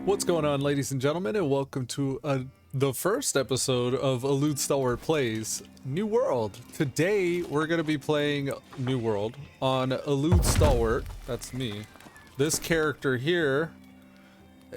What's going on, ladies and gentlemen, and welcome to the first episode of Elude Stalwart Plays New World. Today, we're going to be playing New World on Elude Stalwart. That's me. This character here,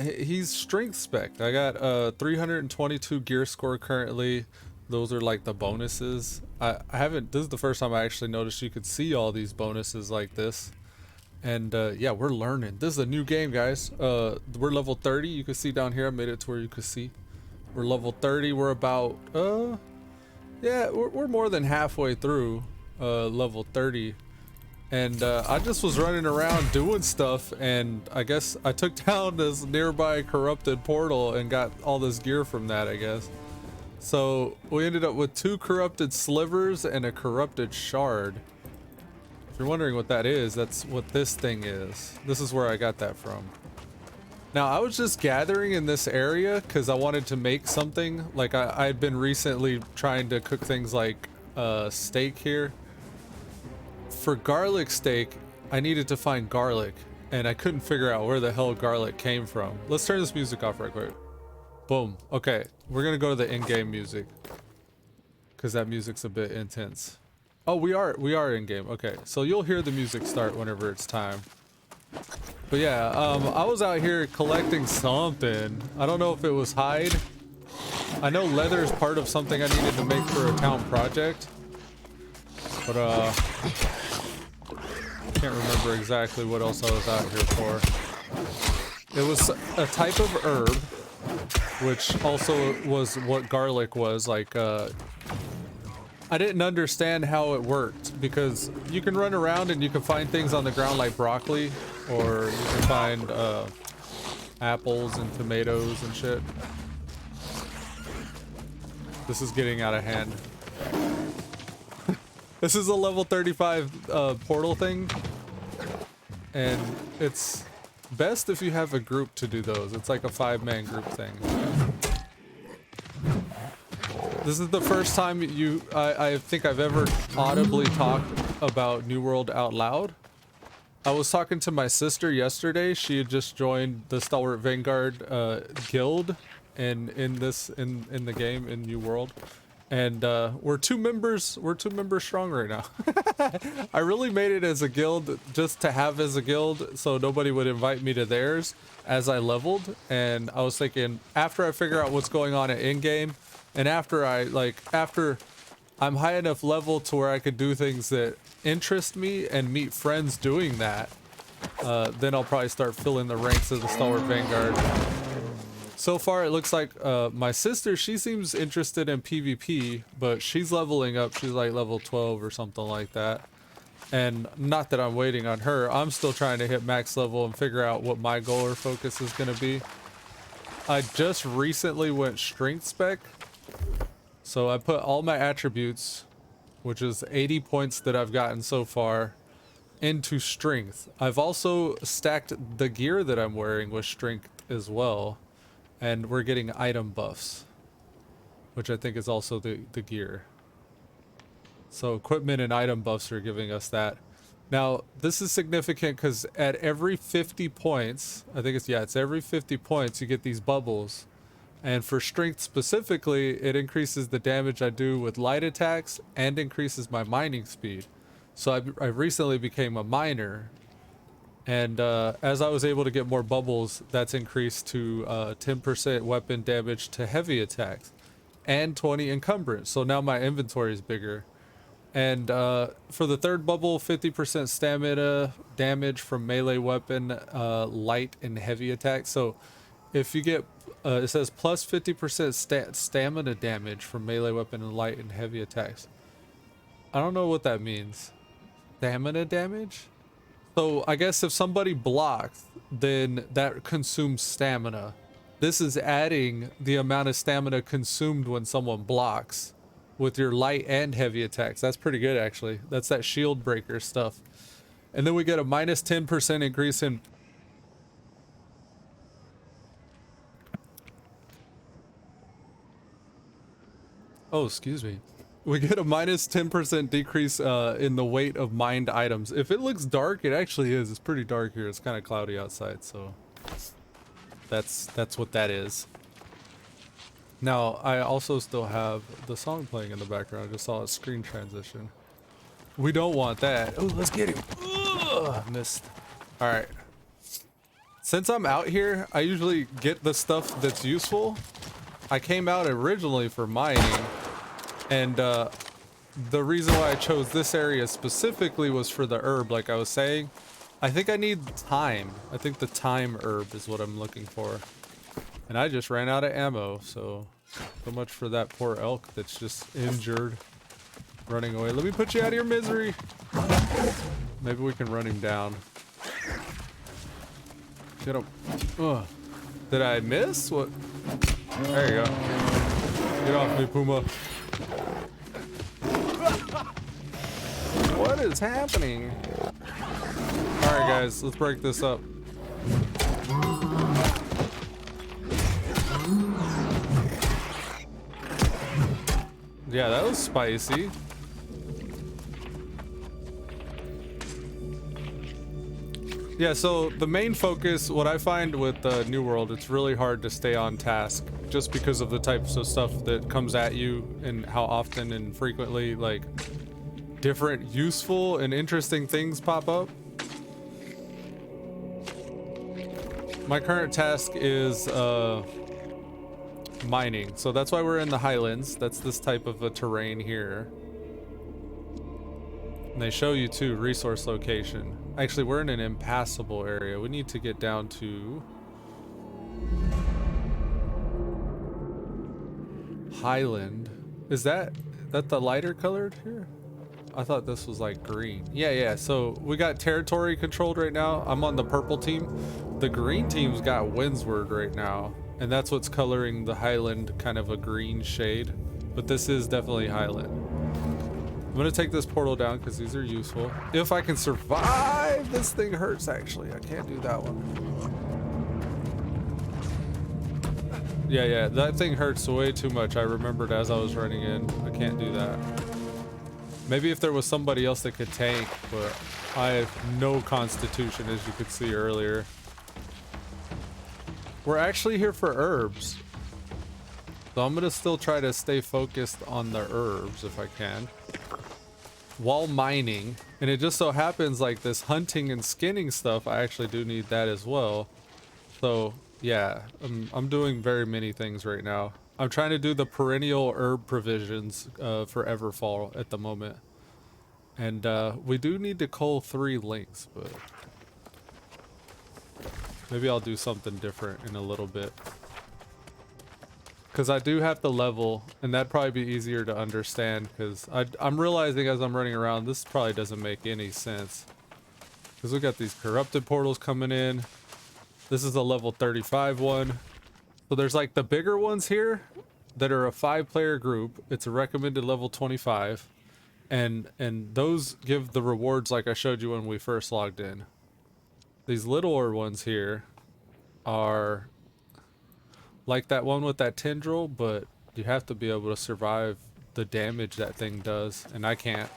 he's strength spec. I got 322 gear score currently. Those are like the bonuses. I haven't, this is the first time I actually noticed you could see all these bonuses like this. And yeah, we're learning. This is a new game, guys. We're level 30. You can see down here, I made it to where you can see. We're level 30. We're about, yeah, we're more than halfway through level 30. And I just was running around doing stuff, and I guess I took down this nearby corrupted portal and got all this gear from that, I guess. So we ended up with 2 corrupted slivers and a corrupted shard. If you're wondering what that is, that's what this thing is. This is where I got that from. Now, I was just gathering in this area because I wanted to make something. Like, I had been recently trying to cook things like steak here. For garlic steak, I needed to find garlic, and I couldn't figure out where the hell garlic came from. Let's turn this music off right quick. Boom. Okay, we're gonna go to the in-game music because that music's a bit intense. Oh, we are in game. Okay, so you'll hear the music start whenever it's time. But yeah, I was out here collecting something. I don't know if it was hide. I know leather is part of something I needed to make for a town project. But can't remember exactly what else I was out here for. It was a type of herb, which also was what garlic was, like I didn't understand how it worked, because you can run around and you can find things on the ground like broccoli, or you can find apples and tomatoes and shit. This is getting out of hand. This is a level 35 portal thing, and it's best if you have a group to do those. It's like a 5-man group thing. This is the first time I think I've ever audibly talked about New World out loud. I was talking to my sister yesterday. She had just joined the Stalwart Vanguard guild in the game in New World, and we're 2 members strong right now. I really made it as a guild just to have as a guild, so nobody would invite me to theirs as I leveled. And I was thinking, after I figure out what's going on at in-game, and after I'm high enough level to where I could do things that interest me and meet friends doing that, then I'll probably start filling the ranks of the Stalwart Vanguard. So far, it looks like my sister, she seems interested in PvP, but she's leveling up. She's like level 12 or something like that. And not that I'm waiting on her. I'm still trying to hit max level and figure out what my goal or focus is going to be. I just recently went strength spec. So I put all my attributes, which is 80 points that I've gotten so far, into strength. I've also stacked the gear that I'm wearing with strength as well. And we're getting item buffs, which I think is also the gear. So equipment and item buffs are giving us that. Now, this is significant because at every 50 points, I think it's every 50 points you get these bubbles. And for strength specifically, it increases the damage I do with light attacks and increases my mining speed. So I recently became a miner. And as I was able to get more bubbles, that's increased to 10% weapon damage to heavy attacks and 20 encumbrance. So now my inventory is bigger. And for the 3rd bubble, 50% stamina damage from melee weapon, light and heavy attacks. So if you get, it says plus 50% stamina damage from melee weapon and light and heavy attacks. I don't know what that means. Stamina damage? So I guess if somebody blocks, then that consumes stamina. This is adding the amount of stamina consumed when someone blocks with your light and heavy attacks. That's pretty good, actually. That's that shield breaker stuff. And then we get a minus 10% increase in... Oh, excuse me. We get a minus 10% decrease in the weight of mined items. If it looks dark, it actually is. It's pretty dark here. It's kind of cloudy outside, so... That's what that is. Now, I also still have the song playing in the background. I just saw a screen transition. We don't want that. Oh, let's get him. Ugh, missed. All right. Since I'm out here, I usually get the stuff that's useful. I came out originally for mining, and the reason why I chose this area specifically was for the herb, like I was saying. I think I need thyme. I think the thyme herb is what I'm looking for. And I just ran out of ammo, so much for that poor elk that's just injured, running away. Let me put you out of your misery. Maybe we can run him down. Get him. Ugh. Did I miss? What? There you go. Get off me, Puma. What is happening? Alright guys, let's break this up. Yeah, that was spicy. Yeah, so the main focus, what I find with New World, it's really hard to stay on task just because of the types of stuff that comes at you and how often and frequently, like, different useful and interesting things pop up. My current task is mining, so that's why we're in the highlands. That's this type of a terrain here. And they show you too, resource location. Actually, we're in an impassable area. We need to get down to Highland. Is that the lighter colored here? I thought this was like green. Yeah, so we got territory controlled right now. I'm on the purple team. The green team's got Windsward right now, and that's what's coloring the Highland kind of a green shade. But this is definitely Highland. I'm gonna take this portal down because these are useful. If I can survive, this thing hurts actually. I can't do that one. Yeah, that thing hurts way too much. I remembered as I was running in. I can't do that. Maybe if there was somebody else that could tank, but I have no constitution, as you could see earlier. We're actually here for herbs. So I'm gonna still try to stay focused on the herbs if I can, while mining. And it just so happens like this hunting and skinning stuff, I actually do need that as well. So yeah, I'm doing very many things right now. I'm trying to do the perennial herb provisions for Everfall at the moment. And we do need to cull 3 links, but maybe I'll do something different in a little bit. Because I do have to level, and that'd probably be easier to understand, because I'm realizing as I'm running around, this probably doesn't make any sense. Because we got these corrupted portals coming in. This is a level 35 one. So there's like the bigger ones here that are a 5-player group. It's a recommended level 25. And those give the rewards like I showed you when we first logged in. These littler ones here are like that one with that tendril, but you have to be able to survive the damage that thing does, and I can't.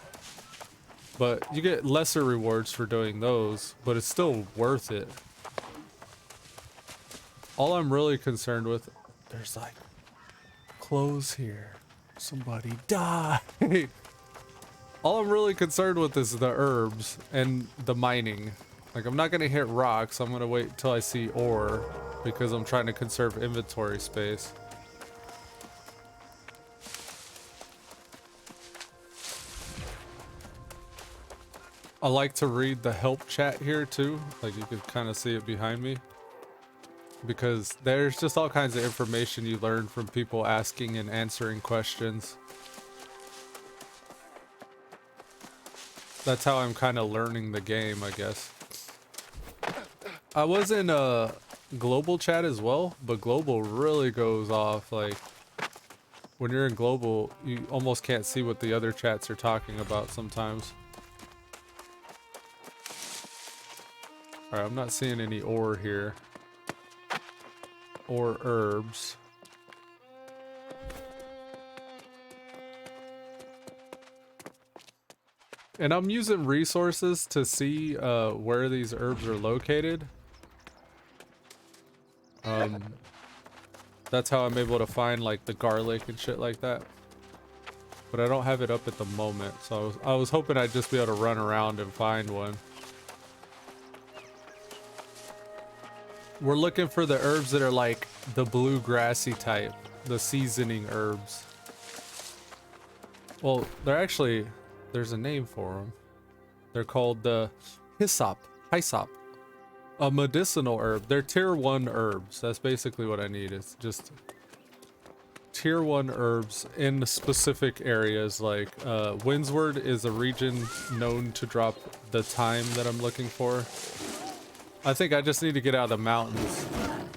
But you get lesser rewards for doing those, but it's still worth it. All I'm really concerned with, there's like clothes here. Somebody died. All I'm really concerned with is the herbs and the mining. Like, I'm not gonna hit rocks. I'm gonna wait till I see ore because I'm trying to conserve inventory space. I like to read the help chat here too. Like, you can kind of see it behind me, because there's just all kinds of information you learn from people asking and answering questions. That's how I'm kind of learning the game, I guess. I was in a global chat as well, but global really goes off. Like, when you're in global, you almost can't see what the other chats are talking about sometimes. Alright, I'm not seeing any ore here. Or herbs. And I'm using resources to see where these herbs are located. That's how I'm able to find like the garlic and shit like that. But I don't have it up at the moment, so I was hoping I'd just be able to run around and find one. We're looking for the herbs that are like the blue grassy type, the seasoning herbs. Well, they're actually, there's a name for them. They're called the hyssop, a medicinal herb. They're tier 1 herbs. That's basically what I need. It's just tier 1 herbs in specific areas. Like Windsward is a region known to drop the thyme that I'm looking for. I think I just need to get out of the mountains.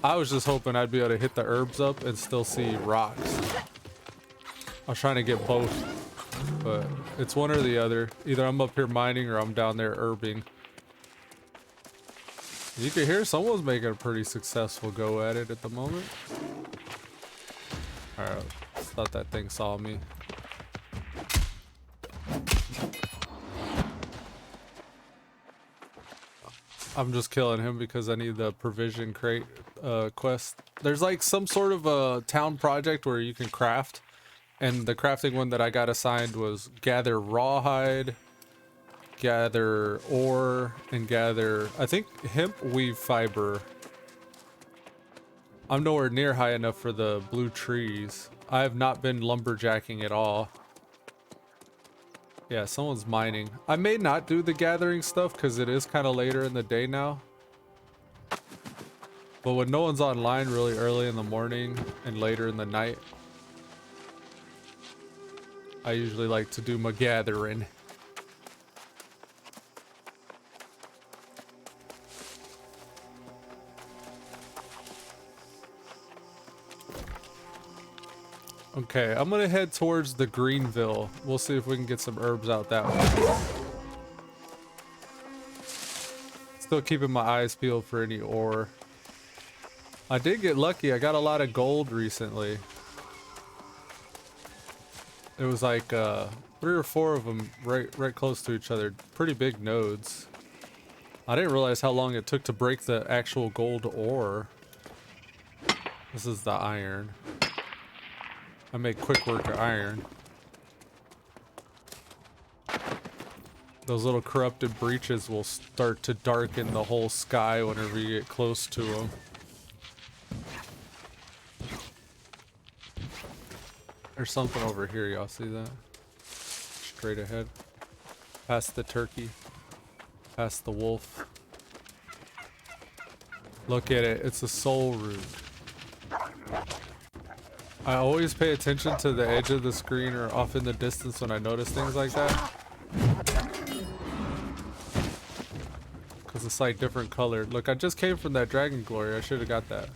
I was just hoping I'd be able to hit the herbs up and still see rocks. I was trying to get both, but it's one or the other. Either I'm up here mining or I'm down there herbing. You can hear someone's making a pretty successful go at it at the moment. Alright, thought that thing saw me. I'm just killing him because I need the provision crate quest. There's like some sort of a town project where you can craft, and the crafting one that I got assigned was gather rawhide, gather ore, and gather, I think, hemp weave fiber. I'm nowhere near high enough for the blue trees. I have not been lumberjacking at all. Yeah, someone's mining. I may not do the gathering stuff because it is kind of later in the day now. But when no one's online really early in the morning and later in the night, I usually like to do my gathering. Okay, I'm gonna head towards the Greenville. We'll see if we can get some herbs out that way. Still keeping my eyes peeled for any ore. I did get lucky. I got a lot of gold recently. It was like 3 or 4 of them right close to each other. Pretty big nodes. I didn't realize how long it took to break the actual gold ore. This is the iron. I make quick work of iron. Those little corrupted breaches will start to darken the whole sky whenever you get close to them. There's something over here, y'all see that? Straight ahead. Past the turkey. Past the wolf. Look at it, it's a soul root. I always pay attention to the edge of the screen or off in the distance when I notice things like that. Because it's like different colored. Look, I just came from that dragon glory. I should have got that.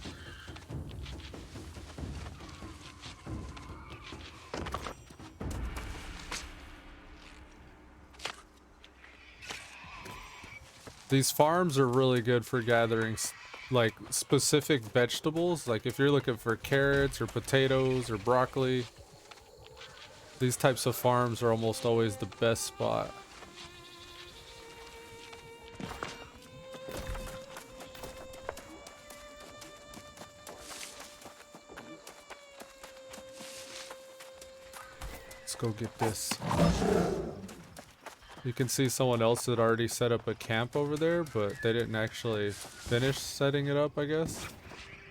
These farms are really good for gathering like specific vegetables. Like if you're looking for carrots or potatoes or broccoli, these types of farms are almost always the best spot. Let's go get this. You can see someone else had already set up a camp over there, but they didn't actually finish setting it up, I guess.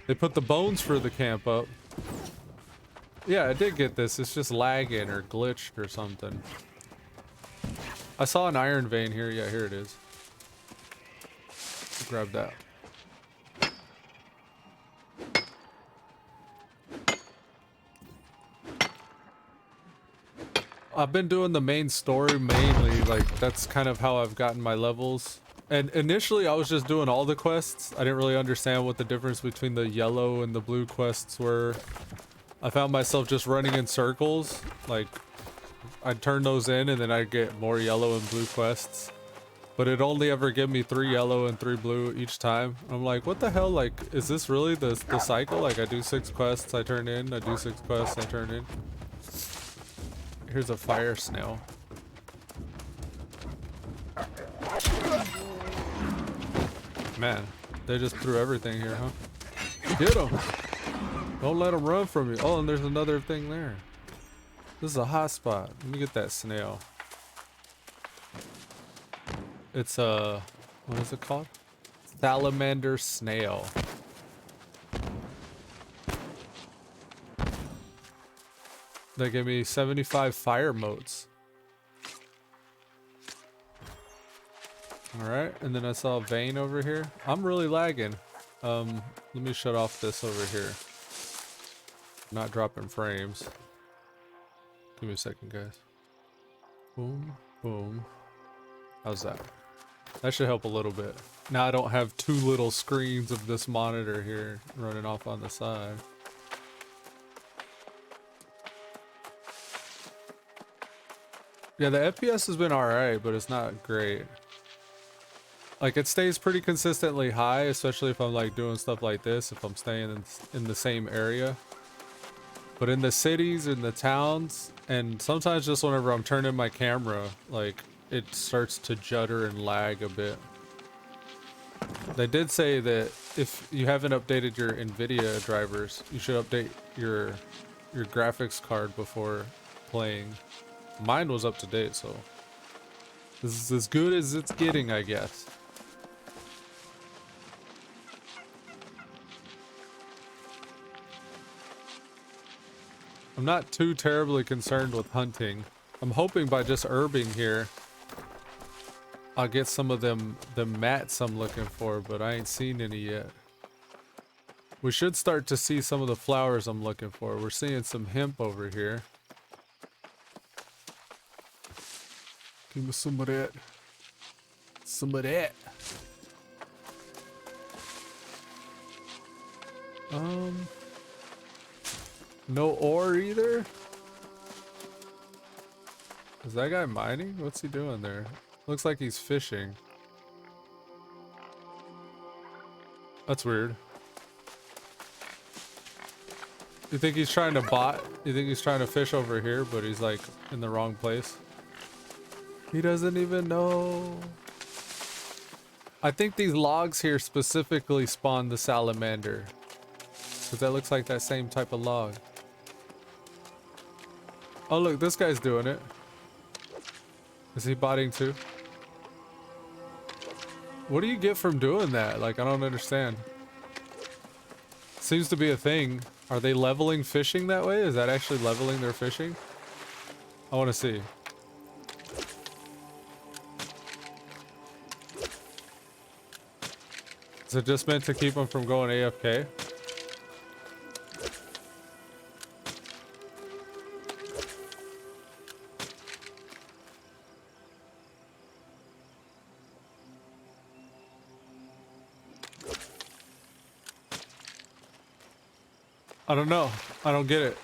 They put the bones for the camp up. Yeah, I did get this. It's just lagging or glitched or something. I saw an iron vein here. Yeah, here it is. Grab that. I've been doing the main story mainly, like that's kind of how I've gotten my levels. And initially I was just doing all the quests. I didn't really understand what the difference between the yellow and the blue quests were. I found myself just running in circles. Like I'd turn those in and then I'd get more yellow and blue quests. But it only ever give me 3 yellow and 3 blue each time. I'm like, what the hell? Like, is this really the cycle? Like I do 6 quests, I turn in, I do 6 quests, I turn in. Here's a fire snail. Man, they just threw everything here, huh? Get him. Don't let him run from you. Oh, and there's another thing there. This is a hot spot. Let me get that snail. It's a, what is it called? Salamander snail. They gave me 75 fire motes. Alright, and then I saw a vein over here. I'm really lagging. Let me shut off this over here. Not dropping frames. Give me a second, guys. Boom, boom. How's that? That should help a little bit. Now I don't have two little screens of this monitor here running off on the side. Yeah, the FPS has been alright, but it's not great. Like, it stays pretty consistently high, especially if I'm like doing stuff like this, if I'm staying in the same area. But in the cities, in the towns, and sometimes just whenever I'm turning my camera, like, it starts to judder and lag a bit. They did say that if you haven't updated your NVIDIA drivers, you should update your graphics card before playing. Mine was up to date, so this is as good as it's getting, I guess. I'm not too terribly concerned with hunting. I'm hoping by just herbing here, I'll get some of the mats I'm looking for, but I ain't seen any yet. We should start to see some of the flowers I'm looking for. We're seeing some hemp over here. Give me some of that. Some of that. No ore either? Is that guy mining? What's he doing there? Looks like he's fishing. That's weird. You think he's trying to bot? You think he's trying to fish over here, but he's like in the wrong place? He doesn't even know. I think these logs here specifically spawn the salamander. Because that looks like that same type of log. Oh look, this guy's doing it. Is he botting too? What do you get from doing that? Like, I don't understand. Seems to be a thing. Are they leveling fishing that way? Is that actually leveling their fishing? I want to see. Is it just meant to keep them from going AFK? I don't know. I don't get it.